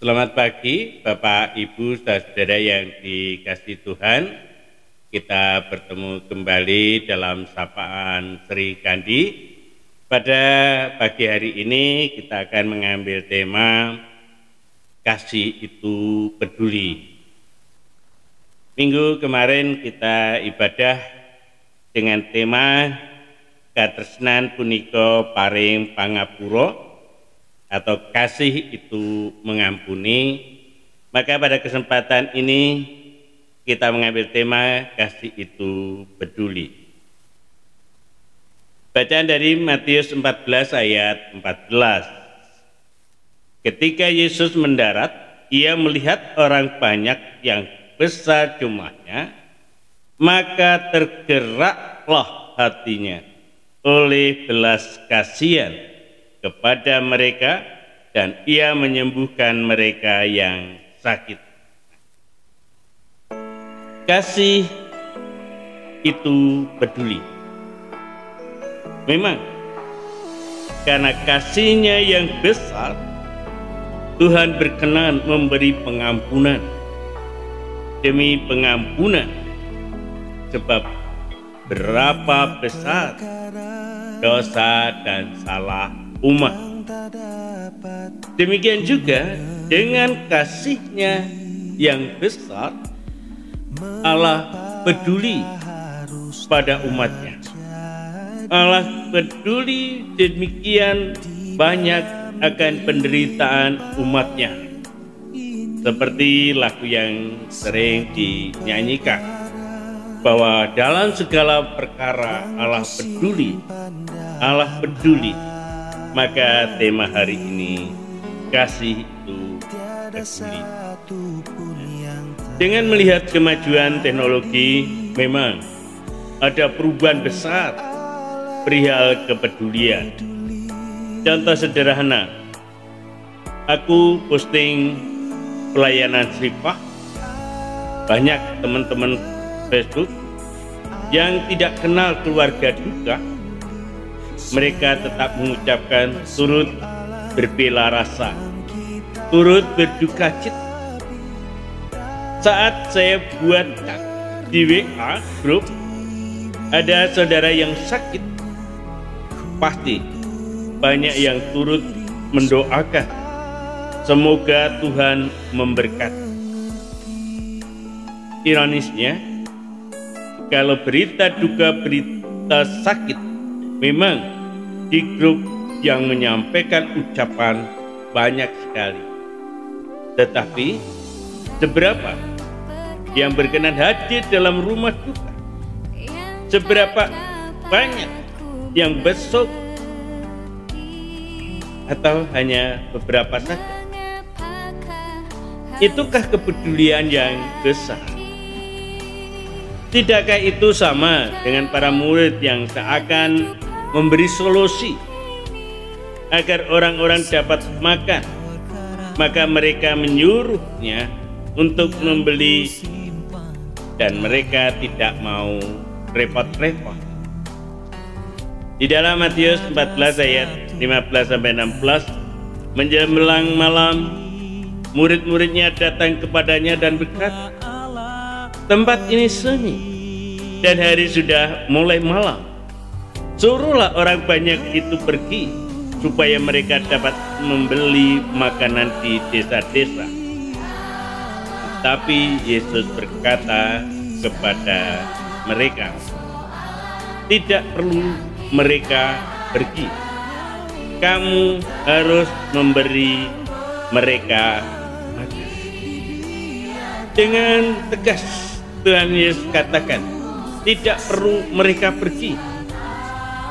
Selamat pagi Bapak, Ibu, Saudara yang dikasihi Tuhan. Kita bertemu kembali dalam Sapaan Sri Kandi. Pada pagi hari ini kita akan mengambil tema Kasih itu peduli. Minggu kemarin kita ibadah dengan tema Katresnan punika paring pangapura atau kasih itu mengampuni. Maka pada kesempatan ini kita mengambil tema kasih itu peduli. Bacaan dari Matius 14 ayat 14. Ketika Yesus mendarat, ia melihat orang banyak yang besar jumlahnya, maka tergeraklah hatinya oleh belas kasihan kepada mereka, dan ia menyembuhkan mereka yang sakit. Kasih itu peduli. Memang karena kasihnya yang besar, Tuhan berkenan memberi pengampunan demi pengampunan, sebab berapa besar dosa dan salah umat. Demikian juga dengan kasihnya yang besar, Allah peduli pada umatnya. Allah peduli demikian banyak akan penderitaan umatnya. Seperti lagu yang sering dinyanyikan, bahwa dalam segala perkara Allah peduli. Allah peduli. Maka tema hari ini, kasih itu peduli. Dengan melihat kemajuan teknologi, memang ada perubahan besar perihal kepedulian. Contoh sederhana, aku posting pelayanan Srifah, banyak teman-teman Facebook yang tidak kenal keluarga duka, mereka tetap mengucapkan turut berbela rasa, turut berduka cita. Saat saya buat di WA grup, ada saudara yang sakit, pasti banyak yang turut mendoakan, semoga Tuhan memberkati. Ironisnya, kalau berita duka, berita sakit, memang di grup yang menyampaikan ucapan banyak sekali. Tetapi seberapa yang berkenan hadir dalam rumah duka? Seberapa banyak yang besok? Atau hanya beberapa saja? Itukah kepedulian yang besar? Tidakkah itu sama dengan para murid yang seakan memberi solusi agar orang-orang dapat makan, maka mereka menyuruhnya untuk membeli dan mereka tidak mau repot-repot. Di dalam Matius 14 ayat 15-16, menjelang malam, murid-muridnya datang kepadanya dan berkata, tempat ini sunyi dan hari sudah mulai malam. Suruhlah orang banyak itu pergi supaya mereka dapat membeli makanan di desa-desa. Tapi Yesus berkata kepada mereka, tidak perlu mereka pergi. Kamu harus memberi mereka makan. Dengan tegas Tuhan Yesus katakan, tidak perlu mereka pergi.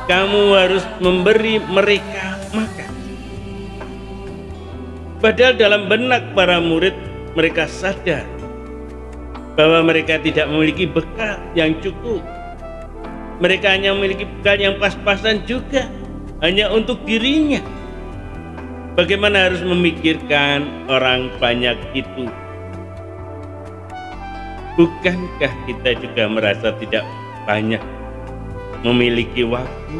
Kamu harus memberi mereka makan. Padahal dalam benak para murid, mereka sadar bahwa mereka tidak memiliki bekal yang cukup. Mereka hanya memiliki bekal yang pas-pasan juga, hanya untuk dirinya. Bagaimana harus memikirkan orang banyak itu? Bukankah kita juga merasa tidak banyak memiliki waktu?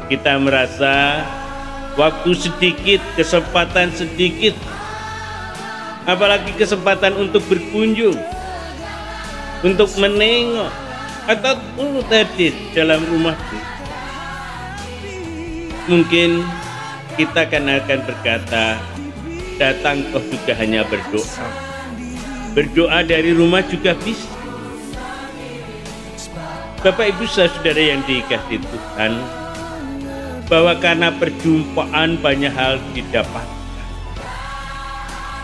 Kita merasa waktu sedikit, kesempatan sedikit, apalagi kesempatan untuk berkunjung, untuk menengok, atau turut hadir dalam rumahku. Mungkin kita akan berkata, datang toh juga hanya berdoa. Berdoa dari rumah juga bisa. Bapak Ibu saudara yang dikasihi Tuhan, bahwa karena perjumpaan banyak hal didapatkan.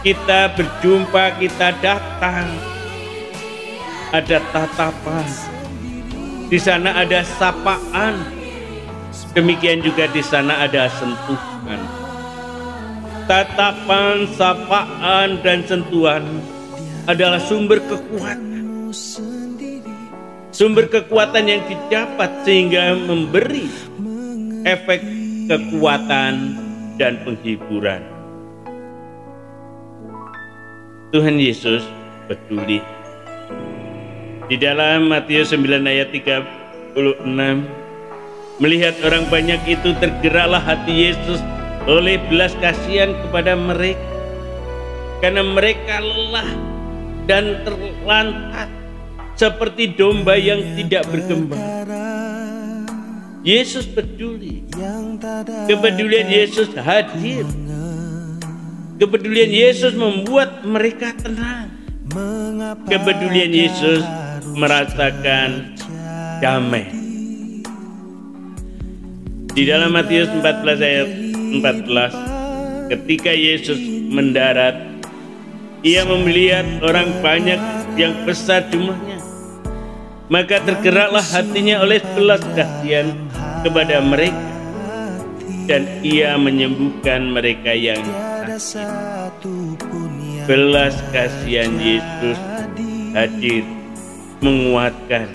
Kita berjumpa, kita datang, ada tatapan, di sana ada sapaan, demikian juga di sana ada sentuhan. Tatapan, sapaan, dan sentuhan adalah sumber kekuatan. Sumber kekuatan yang didapat sehingga memberi efek kekuatan dan penghiburan. Tuhan Yesus peduli. Di dalam Matius 9 ayat 36, melihat orang banyak itu tergeraklah hati Yesus oleh belas kasihan kepada mereka, karena mereka lelah dan terlantar seperti domba yang tidak bergembala. Yesus peduli. Kepedulian Yesus hadir. Kepedulian Yesus membuat mereka tenang. Kepedulian Yesus merasakan damai. Di dalam Matius 14 ayat 14, ketika Yesus mendarat, ia melihat orang banyak yang besar jumlahnya, maka tergeraklah hatinya oleh belas kasihan kepada mereka, dan ia menyembuhkan mereka yang sakit. Belas kasihan Yesus hadir, menguatkan,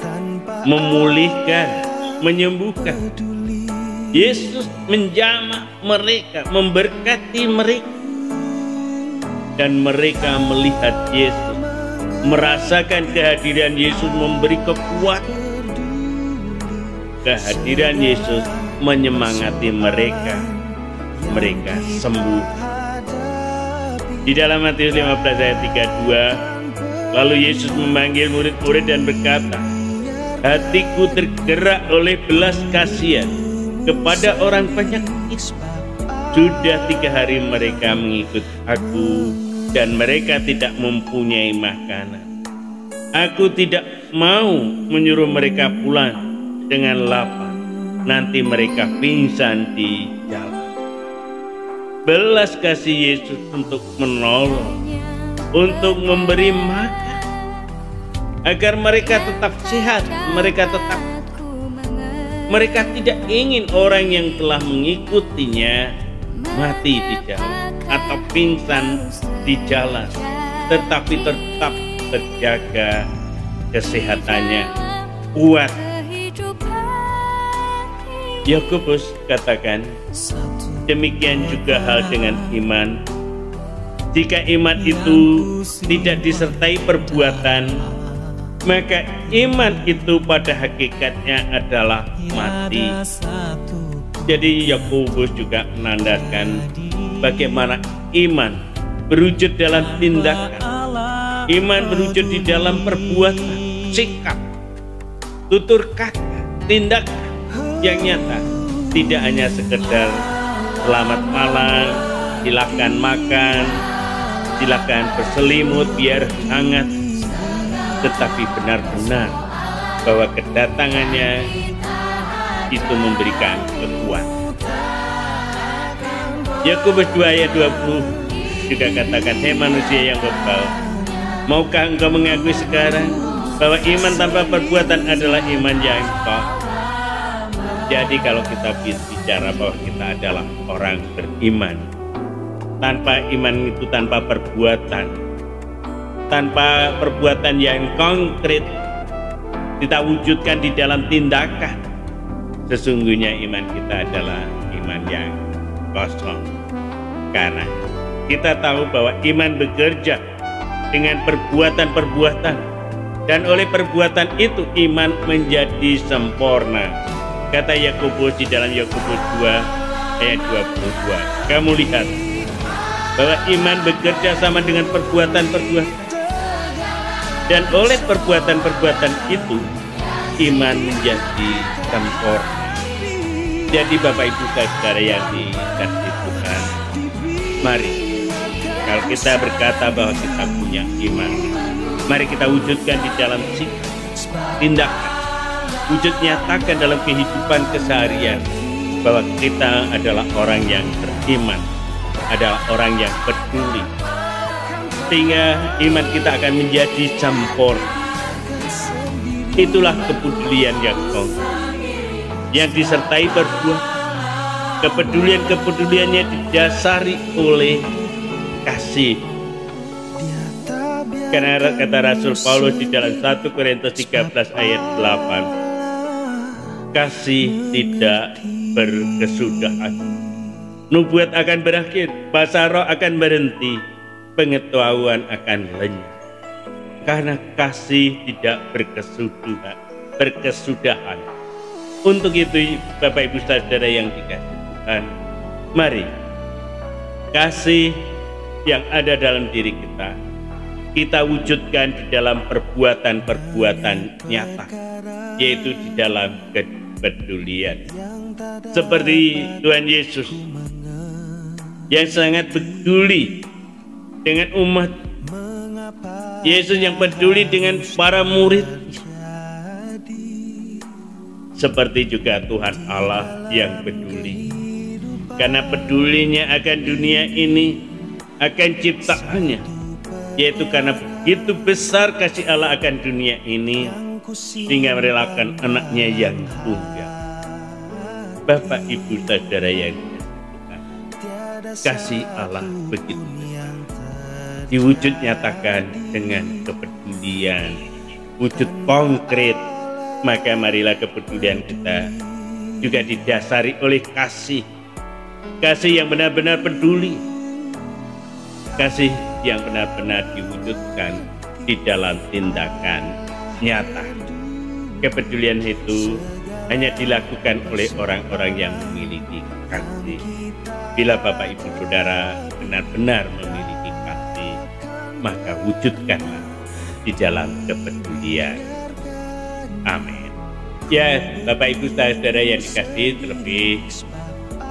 memulihkan, menyembuhkan. Yesus menjamah mereka, memberkati mereka, dan mereka melihat Yesus, merasakan kehadiran Yesus memberi kekuatan. Kehadiran Yesus menyemangati mereka, mereka sembuh. Di dalam Matius 15 ayat 32, lalu Yesus memanggil murid-murid dan berkata, hatiku tergerak oleh belas kasihan kepada orang banyak itu. Sudah 3 hari mereka mengikut aku, dan mereka tidak mempunyai makanan. Aku tidak mau menyuruh mereka pulang dengan lapar, nanti mereka pingsan di jalan. Belas kasih Yesus untuk menolong, untuk memberi makan, agar mereka tetap sehat, mereka tidak ingin orang yang telah mengikutinya mati di jalan atau pingsan di jalan, tetapi tetap terjaga kesehatannya, kuat. Yakobus katakan, demikian juga hal dengan iman. Jika iman itu tidak disertai perbuatan, maka iman itu pada hakikatnya adalah mati. Jadi Yakobus juga menandakan bagaimana iman berwujud dalam tindakan, iman berwujud di dalam perbuatan, sikap, tutur kata, tindakan yang nyata. Tidak hanya sekedar selamat malam, silakan makan, silakan berselimut biar hangat, tetapi benar-benar bahwa kedatangannya itu memberikan kekuatan. Yakobus 2 ayat 20 juga katakan, hei manusia yang bebal, maukah engkau mengakui sekarang bahwa iman tanpa perbuatan adalah iman yang kosong? Jadi kalau kita bicara bahwa kita adalah orang beriman, tanpa iman itu tanpa perbuatan yang konkret kita wujudkan di dalam tindakan, sesungguhnya iman kita adalah iman yang kosong. Karena kita tahu bahwa iman bekerja dengan perbuatan-perbuatan, dan oleh perbuatan itu iman menjadi sempurna. Kata Yakobus di dalam Yakobus 2 ayat 22, kamu lihat bahwa iman bekerja sama dengan perbuatan-perbuatan, dan oleh perbuatan-perbuatan itu iman menjadi sempurna. Jadi Bapak Ibu Saudara yang dikasihi Tuhan, mari kalau kita berkata bahwa kita punya iman, mari kita wujudkan di dalam sikap, tindakan, wujud nyatakan dalam kehidupan keseharian bahwa kita adalah orang yang beriman, adalah orang yang peduli, sehingga iman kita akan menjadi sempurna. Itulah kepedulian yang konkret, yang disertai perbuatan. Kepeduliannya didasari oleh kasih. Karena kata Rasul Paulus di dalam 1 Korintus 13 ayat 8, kasih tidak berkesudahan. Nubuat akan berakhir, bahasa roh akan berhenti, pengetahuan akan lenyap. Karena kasih tidak berkesudahan. Untuk itu Bapak Ibu Saudara yang dikasihi Tuhan, mari kasih yang ada dalam diri kita wujudkan di dalam perbuatan-perbuatan nyata, yaitu di dalam kepedulian. Seperti Tuhan Yesus yang sangat peduli dengan umat, Yesus yang peduli dengan para murid, seperti juga Tuhan Allah yang peduli. Karena pedulinya akan dunia ini, akan ciptaannya, yaitu karena begitu besar kasih Allah akan dunia ini, sehingga merelakan anaknya yang tunggal. Bapak Ibu Saudara yang dikasihi, kasih Allah begitu besar, diwujud nyatakan dengan kepedulian, wujud konkret. Maka marilah kepedulian kita juga didasari oleh kasih yang benar-benar peduli, kasih yang benar-benar diwujudkan di dalam tindakan nyata. Kepedulian itu hanya dilakukan oleh orang-orang yang memiliki kasih. Bila Bapak Ibu Saudara benar-benar memiliki kasih, maka wujudkanlah di dalam kepedulian. Amin. Ya, Bapak Ibu Saudara yang dikasihi, terlebih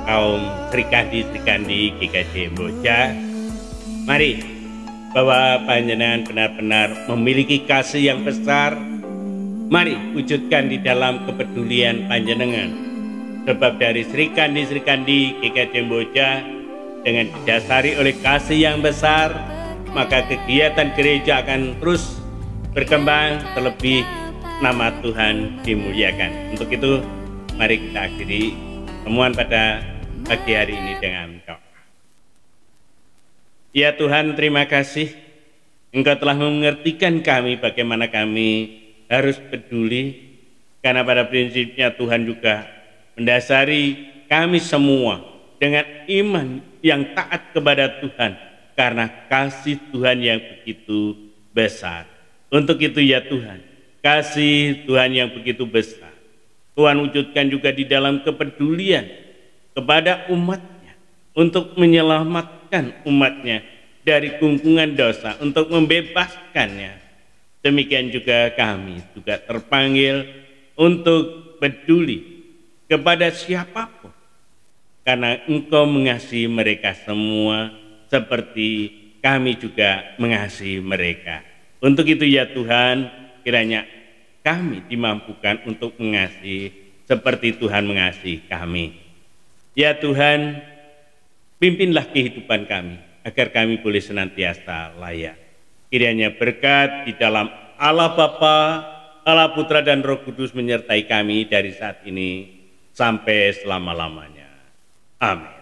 kaum Srikandi GKJ Boja, mari bahwa panjenengan benar-benar memiliki kasih yang besar. Mari wujudkan di dalam kepedulian panjenengan. Sebab dari Srikandi GKJ Boja dengan didasari oleh kasih yang besar, maka kegiatan gereja akan terus berkembang, terlebih nama Tuhan dimuliakan. Untuk itu mari kita akhiri temuan pada pagi hari ini dengan doa. Ya Tuhan, terima kasih Engkau telah mengertikan kami bagaimana kami harus peduli, karena pada prinsipnya Tuhan juga mendasari kami semua dengan iman yang taat kepada Tuhan, karena kasih Tuhan yang begitu besar. Untuk itu ya Tuhan, kasih Tuhan yang begitu besar Tuhan wujudkan juga di dalam kepedulian kepada umatnya, untuk menyelamatkan umatnya dari kungkungan dosa, untuk membebaskannya. Demikian juga kami juga terpanggil untuk peduli kepada siapapun, karena Engkau mengasihi mereka semua seperti kami juga mengasihi mereka. Untuk itu ya Tuhan, kiranya kami dimampukan untuk mengasihi seperti Tuhan mengasihi kami. Ya Tuhan, pimpinlah kehidupan kami agar kami boleh senantiasa layak. Kiranya berkat di dalam Allah Bapa, Allah Putra dan Roh Kudus menyertai kami dari saat ini sampai selama-lamanya. Amin.